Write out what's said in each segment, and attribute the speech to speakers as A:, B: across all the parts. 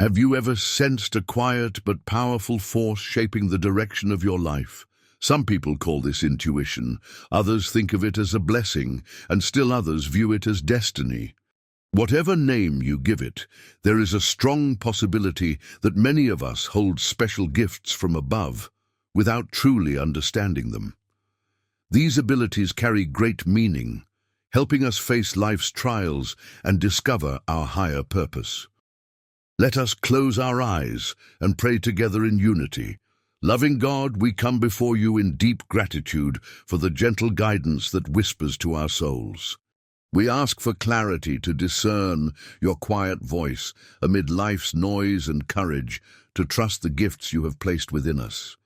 A: Have you ever sensed a quiet but powerful force shaping the direction of your life? Some people call this intuition, others think of it as a blessing, and still others view it as destiny. Whatever name you give it, there is a strong possibility that many of us hold special gifts from above, without truly understanding them. These abilities carry great meaning, helping us face life's trials and discover our higher purpose. Let us close our eyes and pray together in unity. Loving God, we come before you in deep gratitude for the gentle guidance that whispers to our souls. We ask for clarity to discern your quiet voice amid life's noise and courage to trust the gifts you have placed within us.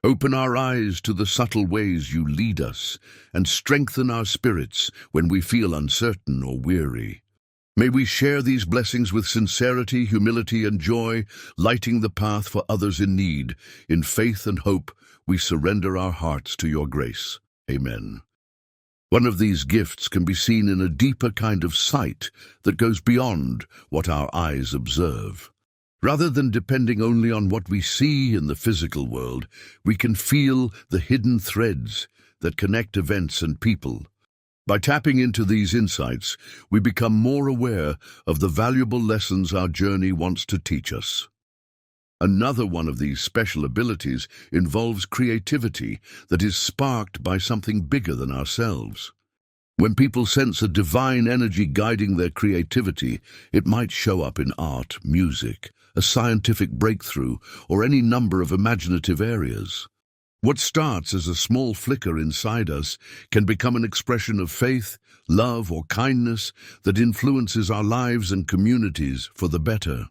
A: Open our eyes to the subtle ways you lead us and strengthen our spirits when we feel uncertain or weary. May we share these blessings with sincerity, humility, and joy, lighting the path for others in need. In faith and hope, we surrender our hearts to your grace. Amen. One of these gifts can be seen in a deeper kind of sight that goes beyond what our eyes observe. Rather than depending only on what we see in the physical world, we can feel the hidden threads that connect events and people. By tapping into these insights, we become more aware of the valuable lessons our journey wants to teach us. Another one of these special abilities involves creativity that is sparked by something bigger than ourselves. When people sense a divine energy guiding their creativity, it might show up in art, music, a scientific breakthrough, or any number of imaginative areas. What starts as a small flicker inside us can become an expression of faith, love, or kindness that influences our lives and communities for the better.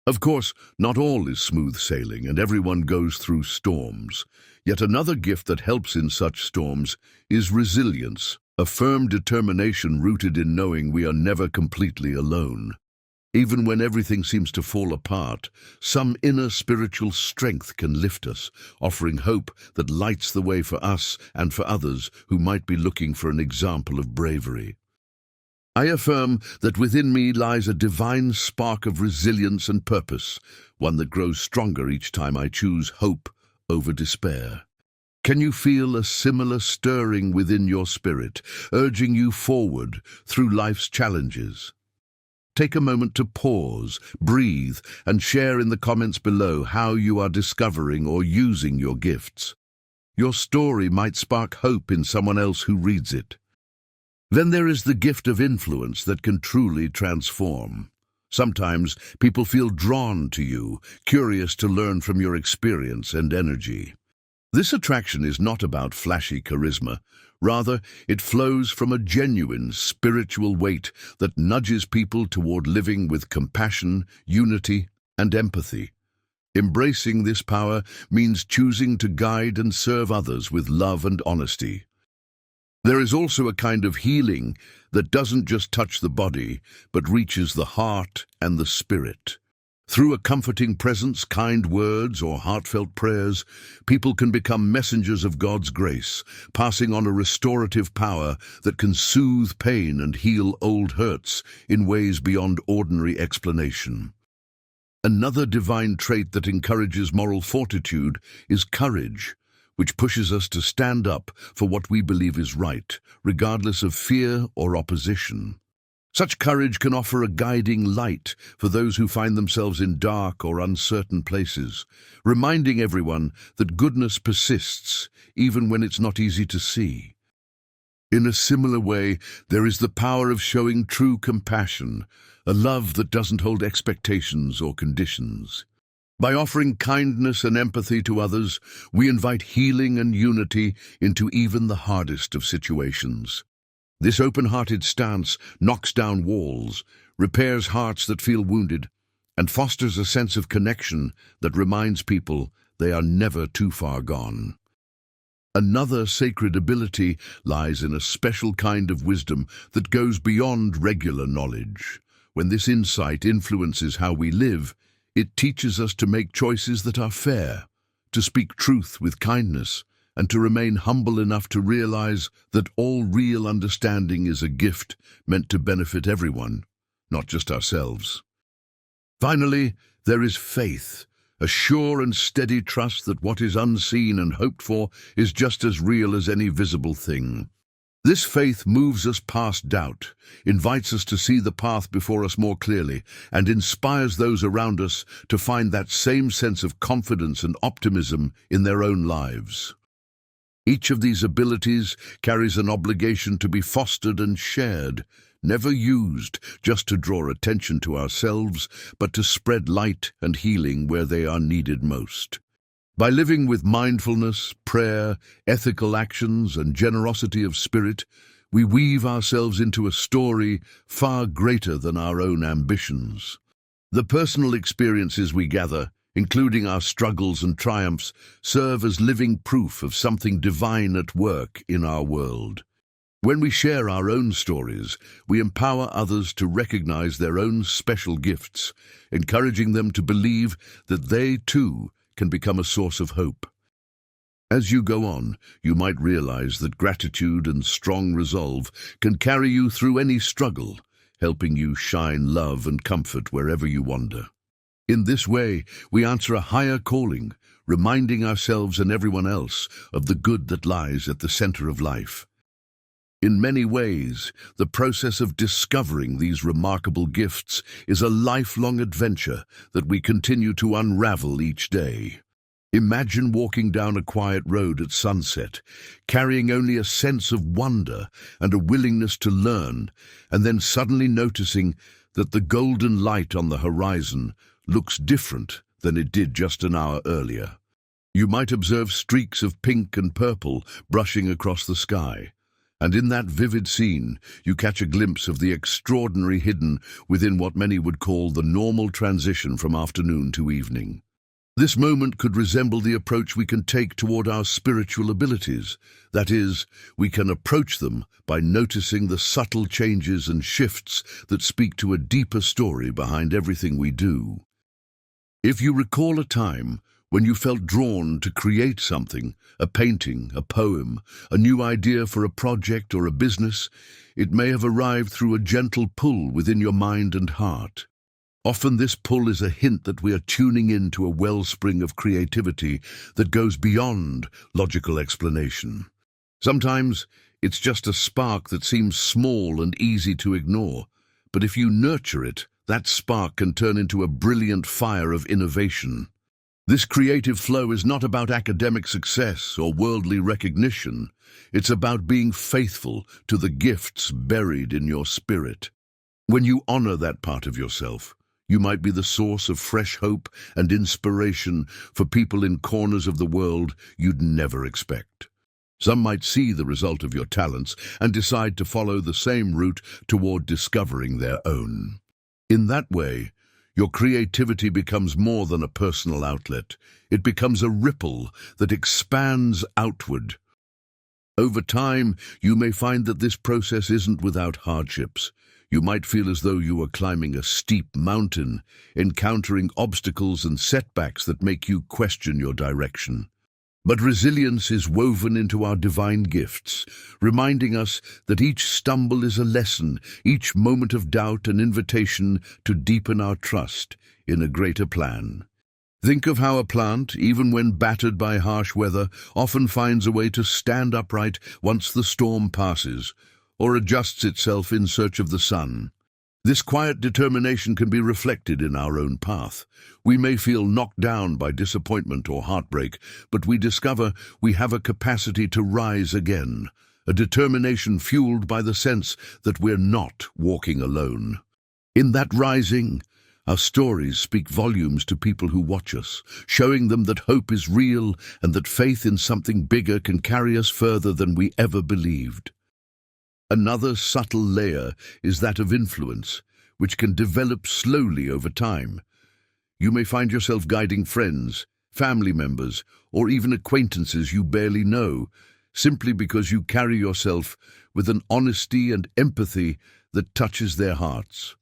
A: Of course, not all is smooth sailing, and everyone goes through storms. Yet another gift that helps in such storms is resilience, a firm determination rooted in knowing we are never completely alone. Even when everything seems to fall apart, some inner spiritual strength can lift us, offering hope that lights the way for us and for others who might be looking for an example of bravery. I affirm that within me lies a divine spark of resilience and purpose, one that grows stronger each time I choose hope over despair. Can you feel a similar stirring within your spirit, urging you forward through life's challenges? Take a moment to pause, breathe, and share in the comments below how you are discovering or using your gifts. Your story might spark hope in someone else who reads it. Then there is the gift of influence that can truly transform. Sometimes people feel drawn to you, curious to learn from your experience and energy. This attraction is not about flashy charisma. Rather, it flows from a genuine spiritual weight that nudges people toward living with compassion, unity, and empathy. Embracing this power means choosing to guide and serve others with love and honesty. There is also a kind of healing that doesn't just touch the body, but reaches the heart and the spirit. Through a comforting presence, kind words, or heartfelt prayers, people can become messengers of God's grace, passing on a restorative power that can soothe pain and heal old hurts in ways beyond ordinary explanation. Another divine trait that encourages moral fortitude is courage, which pushes us to stand up for what we believe is right, regardless of fear or opposition. Such courage can offer a guiding light for those who find themselves in dark or uncertain places, reminding everyone that goodness persists even when it's not easy to see. In a similar way, there is the power of showing true compassion, a love that doesn't hold expectations or conditions. By offering kindness and empathy to others, we invite healing and unity into even the hardest of situations. This open-hearted stance knocks down walls, repairs hearts that feel wounded, and fosters a sense of connection that reminds people they are never too far gone. Another sacred ability lies in a special kind of wisdom that goes beyond regular knowledge. When this insight influences how we live, it teaches us to make choices that are fair, to speak truth with kindness, and to remain humble enough to realize that all real understanding is a gift meant to benefit everyone, not just ourselves. Finally, there is faith, a sure and steady trust that what is unseen and hoped for is just as real as any visible thing. This faith moves us past doubt, invites us to see the path before us more clearly, and inspires those around us to find that same sense of confidence and optimism in their own lives. Each of these abilities carries an obligation to be fostered and shared, never used just to draw attention to ourselves, but to spread light and healing where they are needed most. By living with mindfulness, prayer, ethical actions, and generosity of spirit, we weave ourselves into a story far greater than our own ambitions. The personal experiences we gather, including our struggles and triumphs, serve as living proof of something divine at work in our world. When we share our own stories, we empower others to recognize their own special gifts, encouraging them to believe that they, too, can become a source of hope. As you go on, you might realize that gratitude and strong resolve can carry you through any struggle, helping you shine love and comfort wherever you wander. In this way, we answer a higher calling, reminding ourselves and everyone else of the good that lies at the center of life. In many ways, the process of discovering these remarkable gifts is a lifelong adventure that we continue to unravel each day. Imagine walking down a quiet road at sunset, carrying only a sense of wonder and a willingness to learn, and then suddenly noticing that the golden light on the horizon looks different than it did just an hour earlier. You might observe streaks of pink and purple brushing across the sky, and in that vivid scene, you catch a glimpse of the extraordinary hidden within what many would call the normal transition from afternoon to evening. This moment could resemble the approach we can take toward our spiritual abilities. That is, we can approach them by noticing the subtle changes and shifts that speak to a deeper story behind everything we do. If you recall a time when you felt drawn to create something, a painting, a poem, a new idea for a project or a business, it may have arrived through a gentle pull within your mind and heart. Often this pull is a hint that we are tuning into a wellspring of creativity that goes beyond logical explanation. Sometimes it's just a spark that seems small and easy to ignore, but if you nurture it, that spark can turn into a brilliant fire of innovation. This creative flow is not about academic success or worldly recognition. It's about being faithful to the gifts buried in your spirit. When you honor that part of yourself, you might be the source of fresh hope and inspiration for people in corners of the world you'd never expect. Some might see the result of your talents and decide to follow the same route toward discovering their own. In that way, your creativity becomes more than a personal outlet. It becomes a ripple that expands outward. Over time, you may find that this process isn't without hardships. You might feel as though you are climbing a steep mountain, encountering obstacles and setbacks that make you question your direction. But resilience is woven into our divine gifts, reminding us that each stumble is a lesson, each moment of doubt an invitation to deepen our trust in a greater plan. Think of how a plant, even when battered by harsh weather, often finds a way to stand upright once the storm passes, or adjusts itself in search of the sun. This quiet determination can be reflected in our own path. We may feel knocked down by disappointment or heartbreak, but we discover we have a capacity to rise again, a determination fueled by the sense that we're not walking alone. In that rising, our stories speak volumes to people who watch us, showing them that hope is real and that faith in something bigger can carry us further than we ever believed. Another subtle layer is that of influence, which can develop slowly over time. You may find yourself guiding friends, family members, or even acquaintances you barely know, simply because you carry yourself with an honesty and empathy that touches their hearts.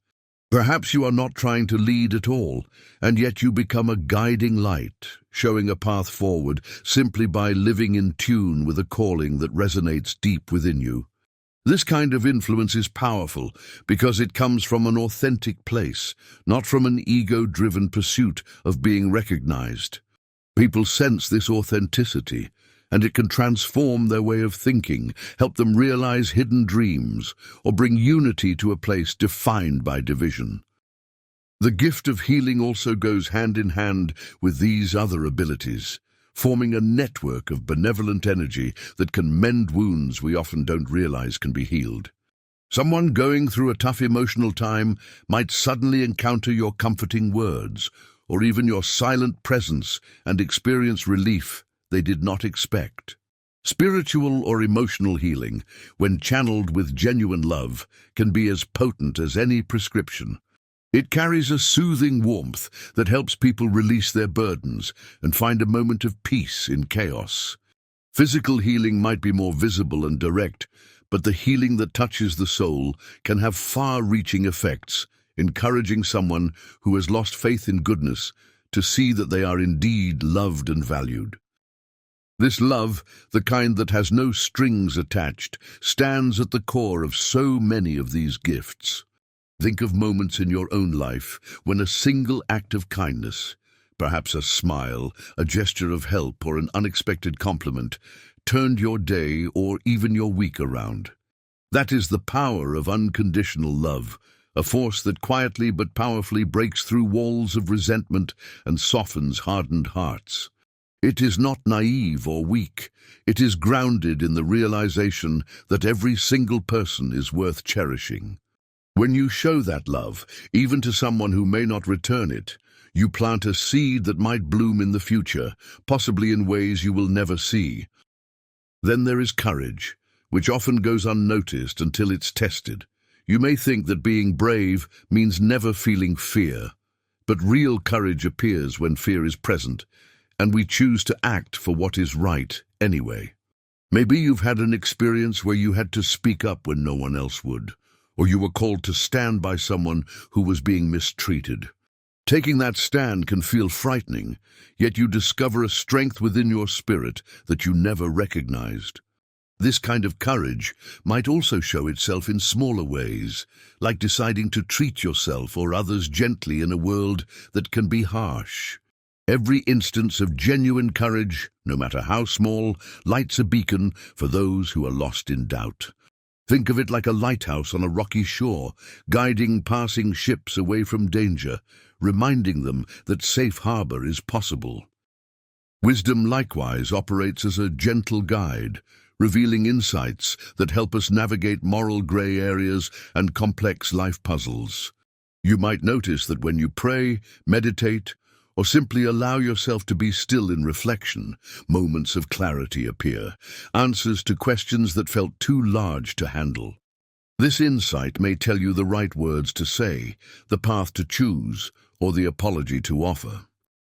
A: Perhaps you are not trying to lead at all, and yet you become a guiding light, showing a path forward simply by living in tune with a calling that resonates deep within you. This kind of influence is powerful because it comes from an authentic place, not from an ego-driven pursuit of being recognized. People sense this authenticity, and it can transform their way of thinking, help them realize hidden dreams, or bring unity to a place defined by division. The gift of healing also goes hand in hand with these other abilities, forming a network of benevolent energy that can mend wounds we often don't realize can be healed. Someone going through a tough emotional time might suddenly encounter your comforting words, or even your silent presence, and experience relief they did not expect. Spiritual or emotional healing, when channeled with genuine love, can be as potent as any prescription. It carries a soothing warmth that helps people release their burdens and find a moment of peace in chaos. Physical healing might be more visible and direct, but the healing that touches the soul can have far-reaching effects, encouraging someone who has lost faith in goodness to see that they are indeed loved and valued. This love, the kind that has no strings attached, stands at the core of so many of these gifts. Think of moments in your own life when a single act of kindness, perhaps a smile, a gesture of help, or an unexpected compliment, turned your day or even your week around. That is the power of unconditional love, a force that quietly but powerfully breaks through walls of resentment and softens hardened hearts. It is not naive or weak. It is grounded in the realization that every single person is worth cherishing. When you show that love, even to someone who may not return it, you plant a seed that might bloom in the future, possibly in ways you will never see. Then there is courage, which often goes unnoticed until it's tested. You may think that being brave means never feeling fear, but real courage appears when fear is present, and we choose to act for what is right anyway. Maybe you've had an experience where you had to speak up when no one else would, or you were called to stand by someone who was being mistreated. Taking that stand can feel frightening, yet you discover a strength within your spirit that you never recognized. This kind of courage might also show itself in smaller ways, like deciding to treat yourself or others gently in a world that can be harsh. Every instance of genuine courage, no matter how small, lights a beacon for those who are lost in doubt. Think of it like a lighthouse on a rocky shore, guiding passing ships away from danger, reminding them that safe harbor is possible. Wisdom likewise operates as a gentle guide, revealing insights that help us navigate moral gray areas and complex life puzzles. You might notice that when you pray, meditate, or simply allow yourself to be still in reflection, moments of clarity appear, answers to questions that felt too large to handle. This insight may tell you the right words to say, the path to choose, or the apology to offer.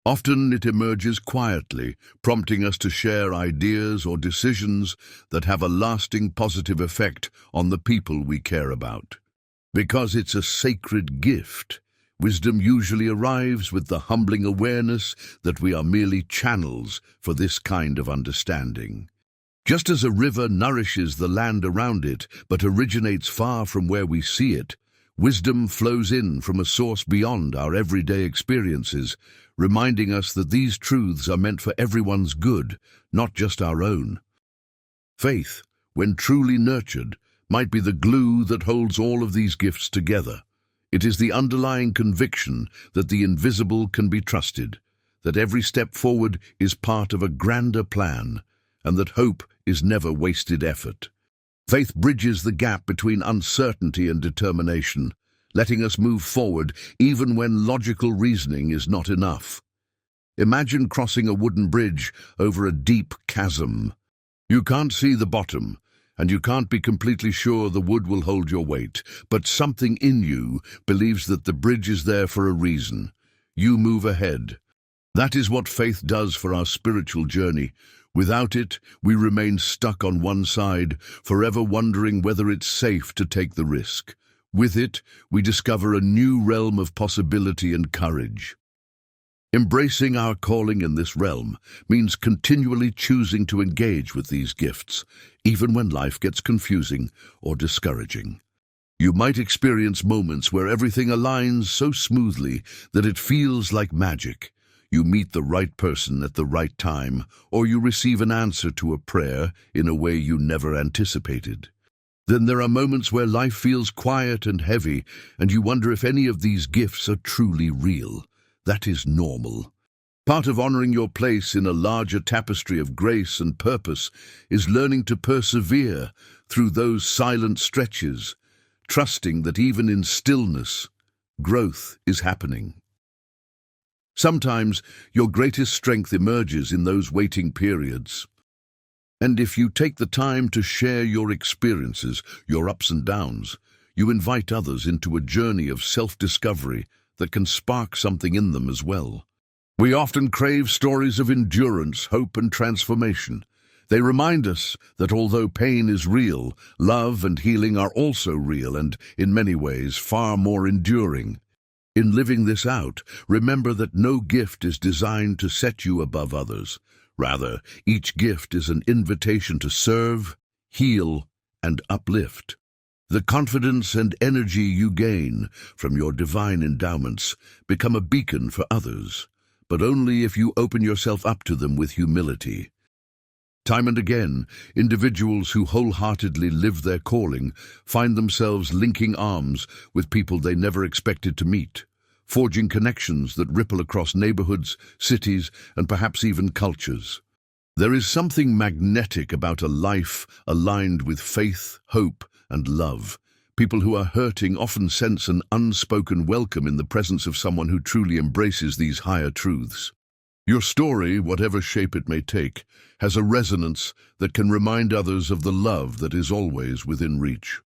A: Often it emerges quietly, prompting us to share ideas or decisions that have a lasting positive effect on the people we care about. Because it's a sacred gift, wisdom usually arrives with the humbling awareness that we are merely channels for this kind of understanding. Just as a river nourishes the land around it, but originates far from where we see it, wisdom flows in from a source beyond our everyday experiences, reminding us that these truths are meant for everyone's good, not just our own. Faith, when truly nurtured, might be the glue that holds all of these gifts together. It is the underlying conviction that the invisible can be trusted, that every step forward is part of a grander plan, and that hope is never wasted effort. Faith bridges the gap between uncertainty and determination, letting us move forward even when logical reasoning is not enough. Imagine crossing a wooden bridge over a deep chasm. You can't see the bottom, and you can't be completely sure the wood will hold your weight, but something in you believes that the bridge is there for a reason. You move ahead. That is what faith does for our spiritual journey. Without it, we remain stuck on one side, forever wondering whether it's safe to take the risk. With it, we discover a new realm of possibility and courage. Embracing our calling in this realm means continually choosing to engage with these gifts, even when life gets confusing or discouraging. You might experience moments where everything aligns so smoothly that it feels like magic. You meet the right person at the right time, or you receive an answer to a prayer in a way you never anticipated. Then there are moments where life feels quiet and heavy, and you wonder if any of these gifts are truly real. That is normal. Part of honoring your place in a larger tapestry of grace and purpose is learning to persevere through those silent stretches, trusting that even in stillness, growth is happening. Sometimes your greatest strength emerges in those waiting periods. And if you take the time to share your experiences, your ups and downs, you invite others into a journey of self-discovery that can spark something in them as well. We often crave stories of endurance, hope, and transformation. They remind us that although pain is real, love and healing are also real and, in many ways, far more enduring. In living this out, remember that no gift is designed to set you above others. Rather, each gift is an invitation to serve, heal, and uplift. The confidence and energy you gain from your divine endowments become a beacon for others, but only if you open yourself up to them with humility. Time and again, individuals who wholeheartedly live their calling find themselves linking arms with people they never expected to meet, forging connections that ripple across neighborhoods, cities, and perhaps even cultures. There is something magnetic about a life aligned with faith, hope, and love. People who are hurting often sense an unspoken welcome in the presence of someone who truly embraces these higher truths. Your story, whatever shape it may take, has a resonance that can remind others of the love that is always within reach.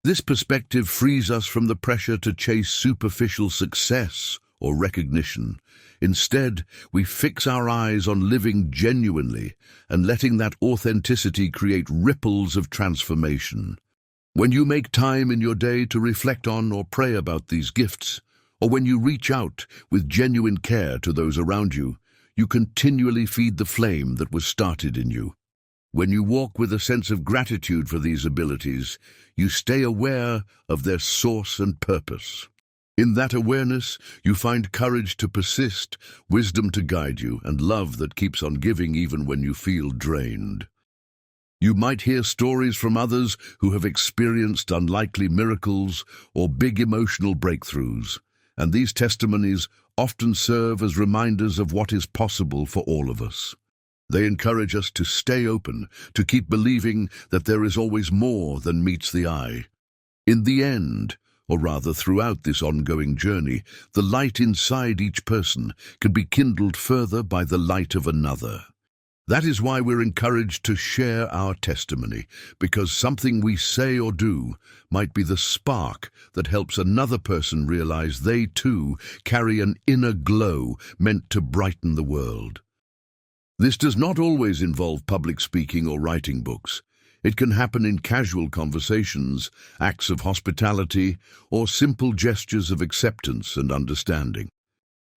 A: This perspective frees us from the pressure to chase superficial success or recognition. Instead, we fix our eyes on living genuinely and letting that authenticity create ripples of transformation. When you make time in your day to reflect on or pray about these gifts, or when you reach out with genuine care to those around you, you continually feed the flame that was started in you. When you walk with a sense of gratitude for these abilities, you stay aware of their source and purpose. In that awareness, you find courage to persist, wisdom to guide you, and love that keeps on giving even when you feel drained. You might hear stories from others who have experienced unlikely miracles or big emotional breakthroughs, and these testimonies often serve as reminders of what is possible for all of us. They encourage us to stay open, to keep believing that there is always more than meets the eye. In the end, or rather throughout this ongoing journey, the light inside each person can be kindled further by the light of another. That is why we're encouraged to share our testimony, because something we say or do might be the spark that helps another person realize they too carry an inner glow meant to brighten the world. This does not always involve public speaking or writing books. It can happen in casual conversations, acts of hospitality, or simple gestures of acceptance and understanding.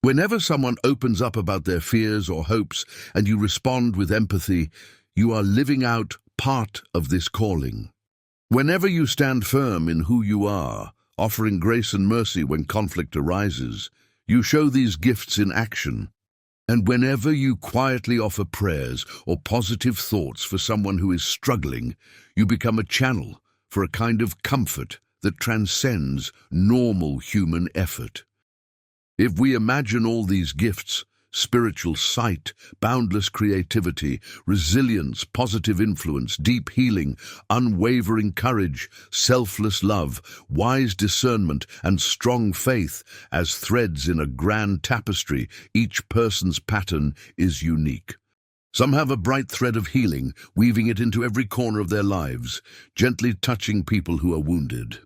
A: Whenever someone opens up about their fears or hopes and you respond with empathy, you are living out part of this calling. Whenever you stand firm in who you are, offering grace and mercy when conflict arises, you show these gifts in action. And whenever you quietly offer prayers or positive thoughts for someone who is struggling, you become a channel for a kind of comfort that transcends normal human effort. If we imagine all these gifts, spiritual sight, boundless creativity, resilience, positive influence, deep healing, unwavering courage, selfless love, wise discernment, and strong faith as threads in a grand tapestry, each person's pattern is unique. Some have a bright thread of healing, weaving it into every corner of their lives, gently touching people who are wounded.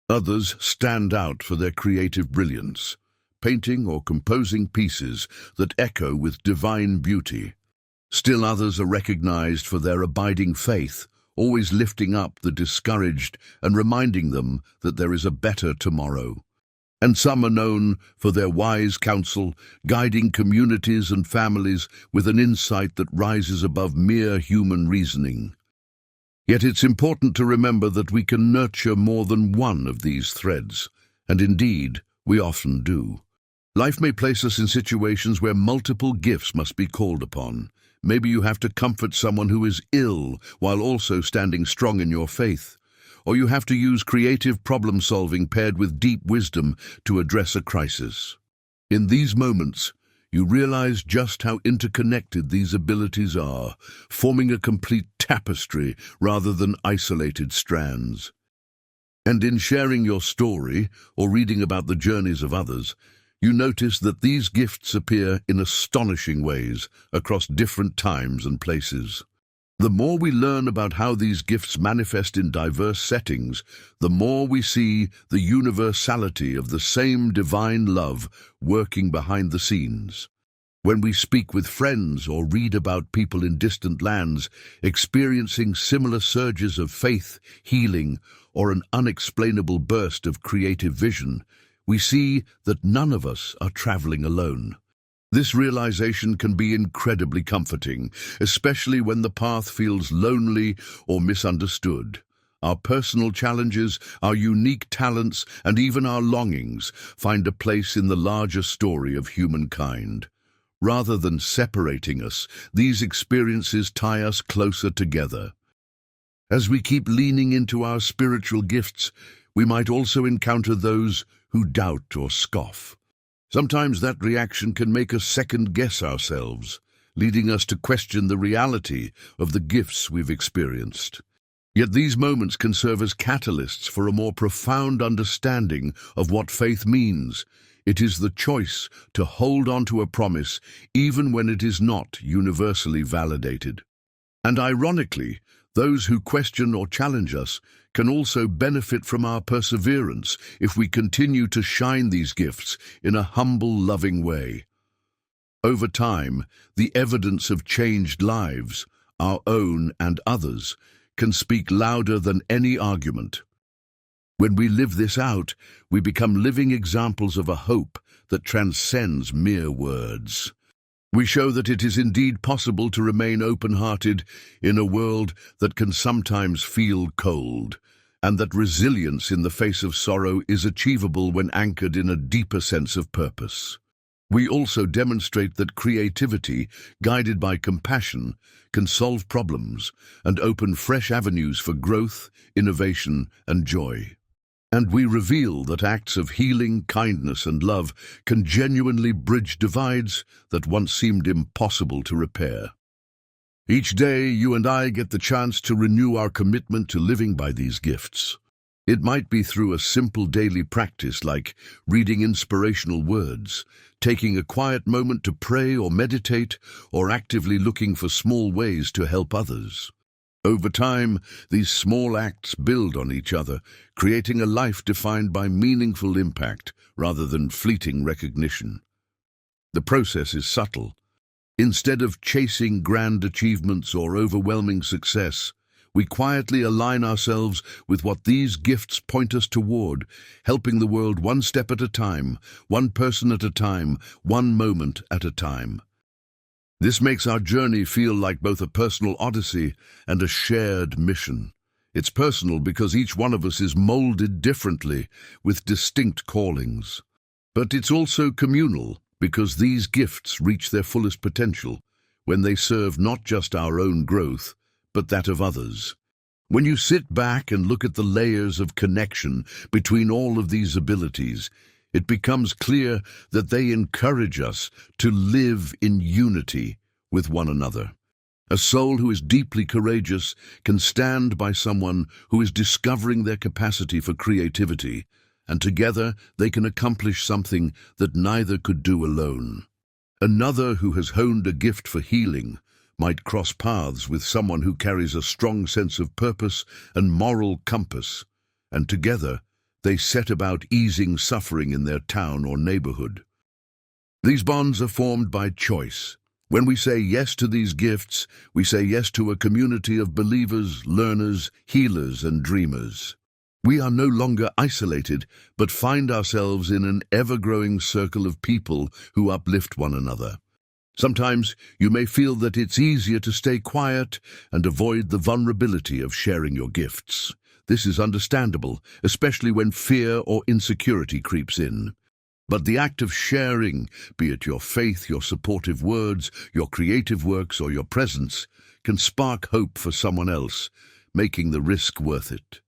A: Others stand out for their creative brilliance, painting or composing pieces that echo with divine beauty. Still others are recognized for their abiding faith, always lifting up the discouraged and reminding them that there is a better tomorrow. and some are known for their wise counsel, guiding communities and families with an insight that rises above mere human reasoning. Yet it's important to remember that we can nurture more than one of these threads, and indeed, we often do. Life may place us in situations where multiple gifts must be called upon. Maybe you have to comfort someone who is ill while also standing strong in your faith. Or you have to use creative problem-solving paired with deep wisdom to address a crisis. In these moments, you realize just how interconnected these abilities are, forming a complete tapestry rather than isolated strands. And in sharing your story or reading about the journeys of others, you notice that these gifts appear in astonishing ways across different times and places. The more we learn about how these gifts manifest in diverse settings, the more we see the universality of the same divine love working behind the scenes. When we speak with friends or read about people in distant lands experiencing similar surges of faith, healing, or an unexplainable burst of creative vision, we see that none of us are traveling alone. This realization can be incredibly comforting, especially when the path feels lonely or misunderstood. Our personal challenges, our unique talents, and even our longings find a place in the larger story of humankind. Rather than separating us, these experiences tie us closer together. As we keep leaning into our spiritual gifts, we might also encounter those who doubt or scoff. Sometimes that reaction can make us second-guess ourselves, leading us to question the reality of the gifts we've experienced. Yet these moments can serve as catalysts for a more profound understanding of what faith means. It is the choice to hold on to a promise even when it is not universally validated. And ironically, those who question or challenge us can also benefit from our perseverance if we continue to shine these gifts in a humble, loving way. Over time, the evidence of changed lives, our own and others, can speak louder than any argument. When we live this out, we become living examples of a hope that transcends mere words. We show that it is indeed possible to remain open-hearted in a world that can sometimes feel cold, and that resilience in the face of sorrow is achievable when anchored in a deeper sense of purpose. We also demonstrate that creativity, guided by compassion, can solve problems and open fresh avenues for growth, innovation, and joy. And we reveal that acts of healing, kindness, and love can genuinely bridge divides that once seemed impossible to repair. Each day, you and I get the chance to renew our commitment to living by these gifts. It might be through a simple daily practice like reading inspirational words, taking a quiet moment to pray or meditate, or actively looking for small ways to help others. Over time, these small acts build on each other, creating a life defined by meaningful impact rather than fleeting recognition. The process is subtle. Instead of chasing grand achievements or overwhelming success, we quietly align ourselves with what these gifts point us toward, helping the world one step at a time, one person at a time, one moment at a time. This makes our journey feel like both a personal odyssey and a shared mission. It's personal because each one of us is molded differently, with distinct callings. But it's also communal because these gifts reach their fullest potential when they serve not just our own growth, but that of others. When you sit back and look at the layers of connection between all of these abilities, it becomes clear that they encourage us to live in unity with one another. A soul who is deeply courageous can stand by someone who is discovering their capacity for creativity, and together they can accomplish something that neither could do alone. Another who has honed a gift for healing might cross paths with someone who carries a strong sense of purpose and moral compass, and together they set about easing suffering in their town or neighborhood. These bonds are formed by choice. When we say yes to these gifts, we say yes to a community of believers, learners, healers, and dreamers. We are no longer isolated, but find ourselves in an ever-growing circle of people who uplift one another. Sometimes you may feel that it's easier to stay quiet and avoid the vulnerability of sharing your gifts. This is understandable, especially when fear or insecurity creeps in. But the act of sharing, be it your faith, your supportive words, your creative works, or your presence, can spark hope for someone else, making the risk worth it.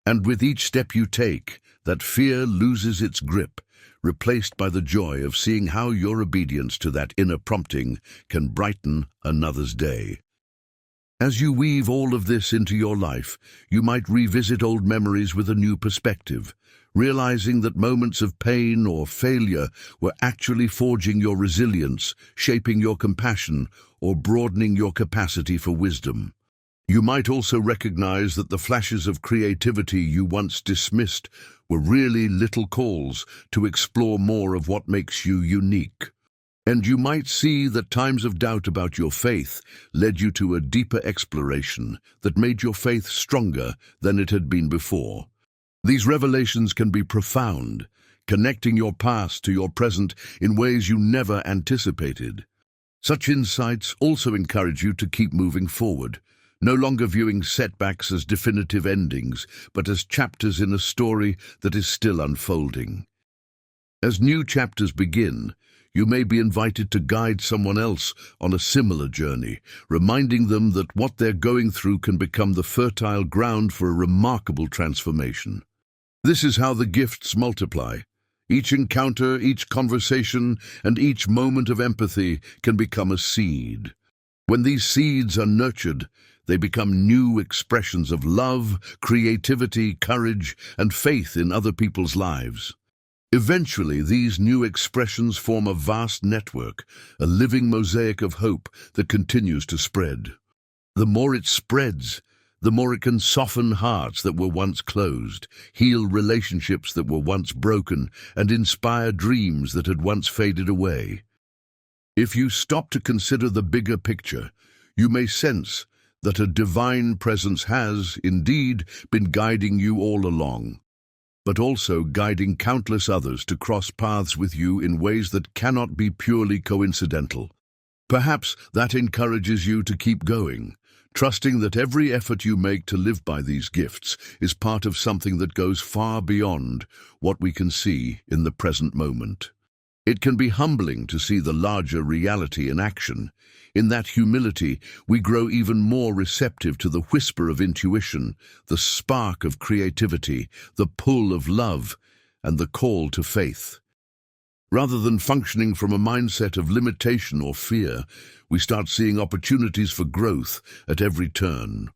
A: And with each step you take, that fear loses its grip, replaced by the joy of seeing how your obedience to that inner prompting can brighten another's day. As you weave all of this into your life, you might revisit old memories with a new perspective, realizing that moments of pain or failure were actually forging your resilience, shaping your compassion, or broadening your capacity for wisdom. You might also recognize that the flashes of creativity you once dismissed were really little calls to explore more of what makes you unique. And you might see that times of doubt about your faith led you to a deeper exploration that made your faith stronger than it had been before. These revelations can be profound, connecting your past to your present in ways you never anticipated. Such insights also encourage you to keep moving forward, no longer viewing setbacks as definitive endings, but as chapters in a story that is still unfolding. As new chapters begin, you may be invited to guide someone else on a similar journey, reminding them that what they're going through can become the fertile ground for a remarkable transformation. This is how the gifts multiply. Each encounter, each conversation, and each moment of empathy can become a seed. When these seeds are nurtured, they become new expressions of love, creativity, courage, and faith in other people's lives. Eventually, these new expressions form a vast network, a living mosaic of hope that continues to spread. The more it spreads, the more it can soften hearts that were once closed, heal relationships that were once broken, and inspire dreams that had once faded away. If you stop to consider the bigger picture, you may sense that a divine presence has, indeed, been guiding you all along, but also guiding countless others to cross paths with you in ways that cannot be purely coincidental. Perhaps that encourages you to keep going, trusting that every effort you make to live by these gifts is part of something that goes far beyond what we can see in the present moment. It can be humbling to see the larger reality in action. In that humility, we grow even more receptive to the whisper of intuition, the spark of creativity, the pull of love, and the call to faith. Rather than functioning from a mindset of limitation or fear, we start seeing opportunities for growth at every turn.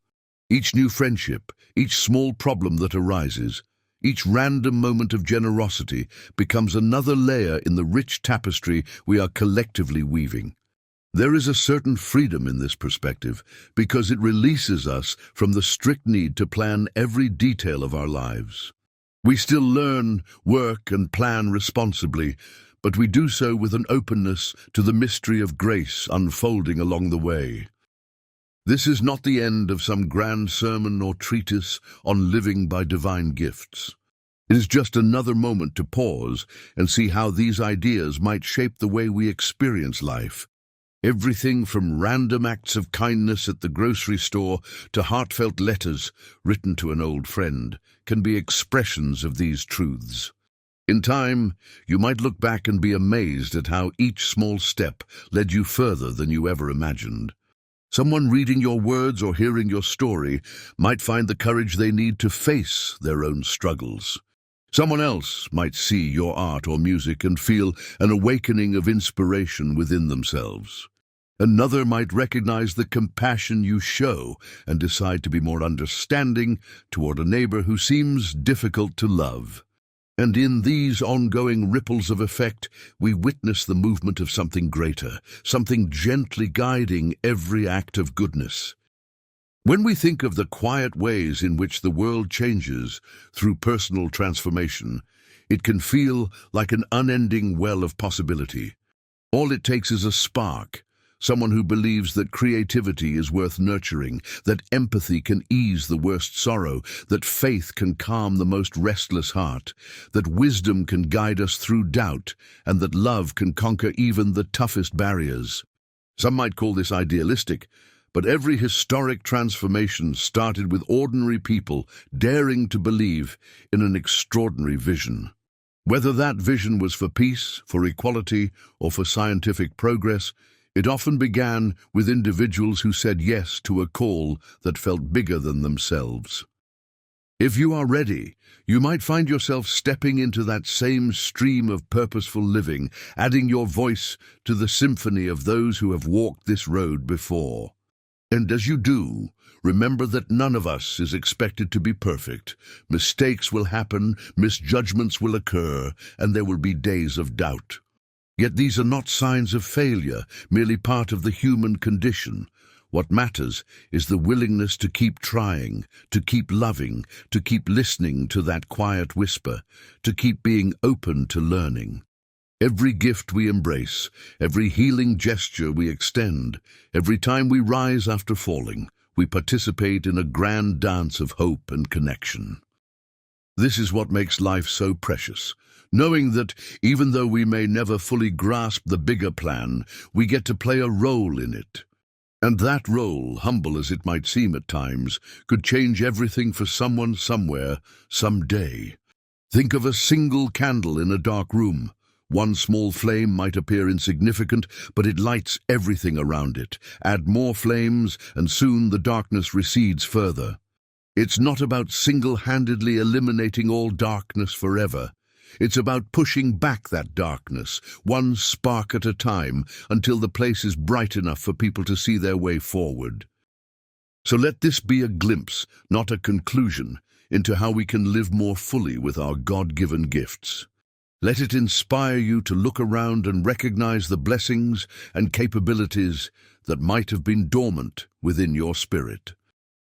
A: Each new friendship, each small problem that arises, each random moment of generosity becomes another layer in the rich tapestry we are collectively weaving. There is a certain freedom in this perspective because it releases us from the strict need to plan every detail of our lives. We still learn, work, and plan responsibly, but we do so with an openness to the mystery of grace unfolding along the way. This is not the end of some grand sermon or treatise on living by divine gifts. It is just another moment to pause and see how these ideas might shape the way we experience life. Everything from random acts of kindness at the grocery store to heartfelt letters written to an old friend can be expressions of these truths. In time, you might look back and be amazed at how each small step led you further than you ever imagined. Someone reading your words or hearing your story might find the courage they need to face their own struggles. Someone else might see your art or music and feel an awakening of inspiration within themselves. Another might recognize the compassion you show and decide to be more understanding toward a neighbor who seems difficult to love. And in these ongoing ripples of effect, we witness the movement of something greater, something gently guiding every act of goodness. When we think of the quiet ways in which the world changes through personal transformation, it can feel like an unending well of possibility. All it takes is a spark, someone who believes that creativity is worth nurturing, that empathy can ease the worst sorrow, that faith can calm the most restless heart, that wisdom can guide us through doubt, and that love can conquer even the toughest barriers. Some might call this idealistic, but every historic transformation started with ordinary people daring to believe in an extraordinary vision. Whether that vision was for peace, for equality, or for scientific progress, it often began with individuals who said yes to a call that felt bigger than themselves. If you are ready, you might find yourself stepping into that same stream of purposeful living, adding your voice to the symphony of those who have walked this road before. And as you do, remember that none of us is expected to be perfect. Mistakes will happen, misjudgments will occur, and there will be days of doubt. Yet these are not signs of failure, merely part of the human condition. What matters is the willingness to keep trying, to keep loving, to keep listening to that quiet whisper, to keep being open to learning. Every gift we embrace, every healing gesture we extend, every time we rise after falling, we participate in a grand dance of hope and connection. This is what makes life so precious, knowing that even though we may never fully grasp the bigger plan, we get to play a role in it. And that role, humble as it might seem at times, could change everything for someone somewhere, someday. Think of a single candle in a dark room. One small flame might appear insignificant, but it lights everything around it. Add more flames, and soon the darkness recedes further. It's not about single-handedly eliminating all darkness forever. It's about pushing back that darkness, one spark at a time, until the place is bright enough for people to see their way forward. So let this be a glimpse, not a conclusion, into how we can live more fully with our God-given gifts. Let it inspire you to look around and recognize the blessings and capabilities that might have been dormant within your spirit.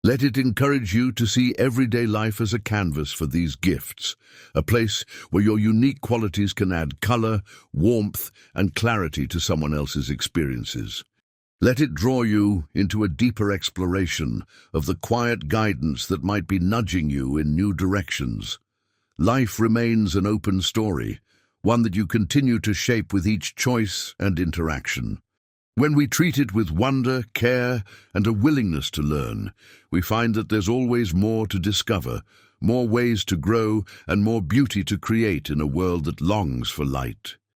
A: Let it encourage you to see everyday life as a canvas for these gifts, a place where your unique qualities can add color, warmth, and clarity to someone else's experiences. Let it draw you into a deeper exploration of the quiet guidance that might be nudging you in new directions. Life remains an open story, one that you continue to shape with each choice and interaction. When we treat it with wonder, care, and a willingness to learn, we find that there's always more to discover, more ways to grow, and more beauty to create in a world that longs for light.